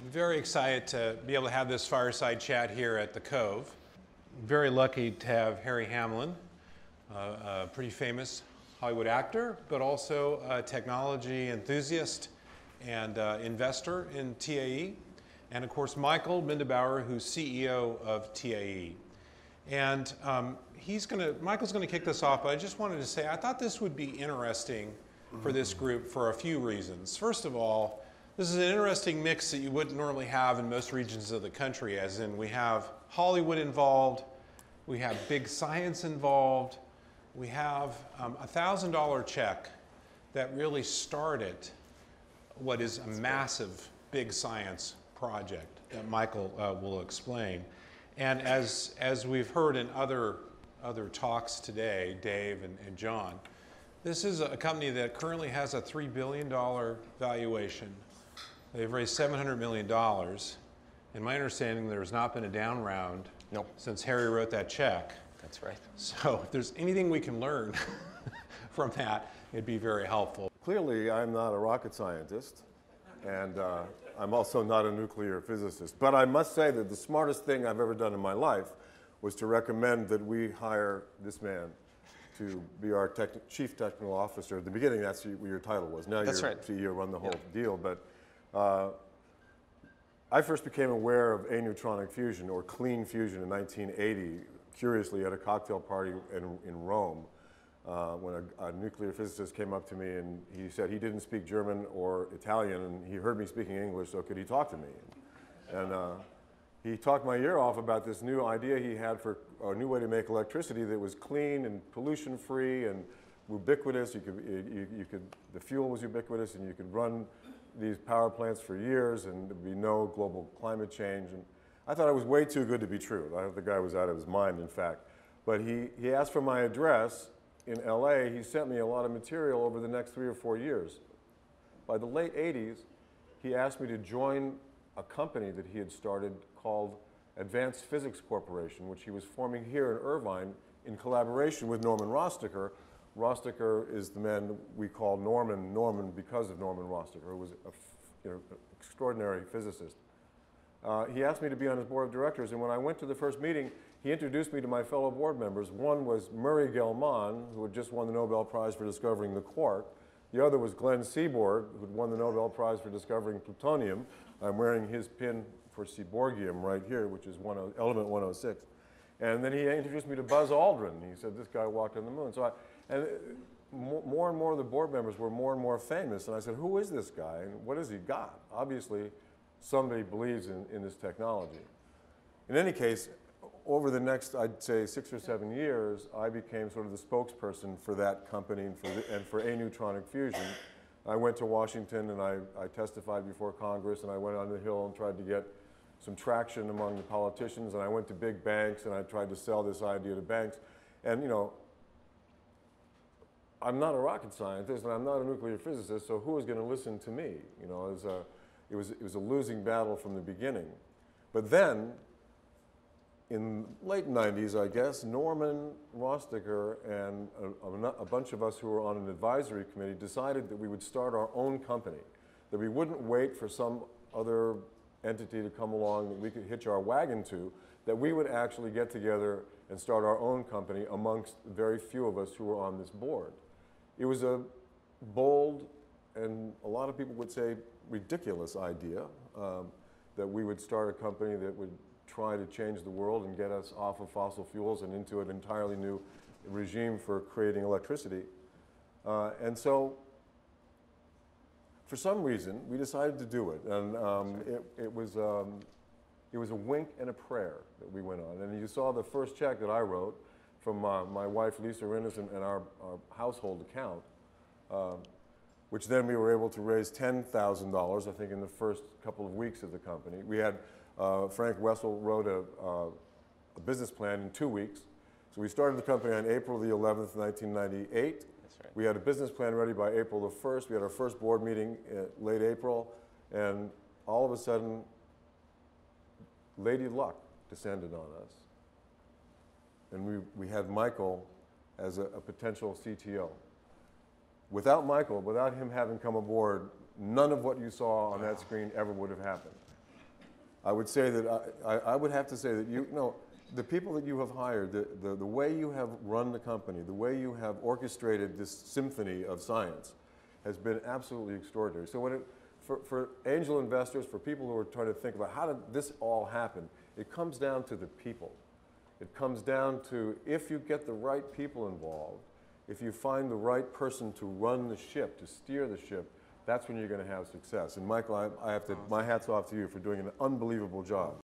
I'm very excited to be able to have this fireside chat here at the Cove. I'm very lucky to have Harry Hamlin, a pretty famous Hollywood actor, but also a technology enthusiast and investor in TAE. And of course, Michael Mindebauer, who's CEO of TAE. And Michael's gonna kick this off, but I just wanted to say, I thought this would be interesting for this group for a few reasons. First of all, this is an interesting mix that you wouldn't normally have in most regions of the country, as in we have Hollywood involved, we have big science involved, we have a $1,000 check that really started what is a massive big science project that Michael will explain. And as we've heard in other talks today, Dave and John, this is a company that currently has a $3 billion valuation. They've raised $700 million. In my understanding, there has not been a down round since Harry wrote that check. That's right. So if there's anything we can learn from that, it'd be very helpful. Clearly, I'm not a rocket scientist, and I'm also not a nuclear physicist. But I must say that the smartest thing I've ever done in my life was to recommend that we hire this man to be our chief technical officer. At the beginning, that's what your title was. Now you're CEO, run the whole deal. But I first became aware of aneutronic fusion, or clean fusion, in 1980, curiously at a cocktail party in Rome, when a nuclear physicist came up to me and he said he didn't speak German or Italian, and he heard me speaking English, so could he talk to me? And he talked my ear off about this new idea he had for a new way to make electricity that was clean and pollution-free and ubiquitous. The fuel was ubiquitous, and you could run these power plants for years, and there'd be no global climate change. And I thought it was way too good to be true. I thought the guy was out of his mind, in fact. But he asked for my address in LA. He sent me a lot of material over the next 3 or 4 years. By the late 80s, he asked me to join a company that he had started called Advanced Physics Corporation, which he was forming here in Irvine in collaboration with Norman Rostocker. Rostocker is the man we call Norman because of Norman Rostocker, who was an extraordinary physicist. He asked me to be on his board of directors, and when I went to the first meeting, he introduced me to my fellow board members. One was Murray Gell-Mann, who had just won the Nobel Prize for discovering the quark. The other was Glenn Seaborg, who had won the Nobel Prize for discovering plutonium. I'm wearing his pin for Seaborgium right here, which is element 106. And then he introduced me to Buzz Aldrin. He said, this guy walked on the moon. And more and more of the board members were more and more famous. And I said, who is this guy and what has he got? Obviously, somebody believes in this technology. In any case, over the next, I'd say, 6 or 7 years, I became sort of the spokesperson for that company and for aneutronic fusion. I went to Washington and I testified before Congress, and I went on the Hill and tried to get some traction among the politicians, and I went to big banks and I tried to sell this idea to banks. And I'm not a rocket scientist and I'm not a nuclear physicist, so who is going to listen to me? It was a losing battle from the beginning. But then, in late 90s, I guess, Norman Rostocker and a bunch of us who were on an advisory committee decided that we would start our own company, that we wouldn't wait for some other entity to come along that we could hitch our wagon to, that we would actually get together and start our own company amongst very few of us who were on this board. It was a bold, and a lot of people would say ridiculous idea, that we would start a company that would try to change the world and get us off of fossil fuels and into an entirely new regime for creating electricity. And so, for some reason, we decided to do it. And it was a wink and a prayer that we went on. And you saw the first check that I wrote from my wife, Lisa Rinnes, and our household account, which then we were able to raise $10,000, I think, in the first couple of weeks of the company. We had Frank Wessel wrote a business plan in 2 weeks. So we started the company on April the 11th, 1998. That's right. We had a business plan ready by April the 1st. We had our first board meeting late April, and all of a sudden, Lady Luck descended on us. And we had Michael as a potential CTO. Without Michael, without him having come aboard, none of what you saw on that screen ever would have happened. I would say that I would have to say that the people that you have hired, the way you have run the company, the way you have orchestrated this symphony of science has been absolutely extraordinary. So for angel investors, for people who are trying to think about how did this all happen, it comes down to the people. It comes down to if you get the right people involved, if you find the right person to run the ship, to steer the ship, that's when you're going to have success. And Michael, I have to, my hat's off to you for doing an unbelievable job.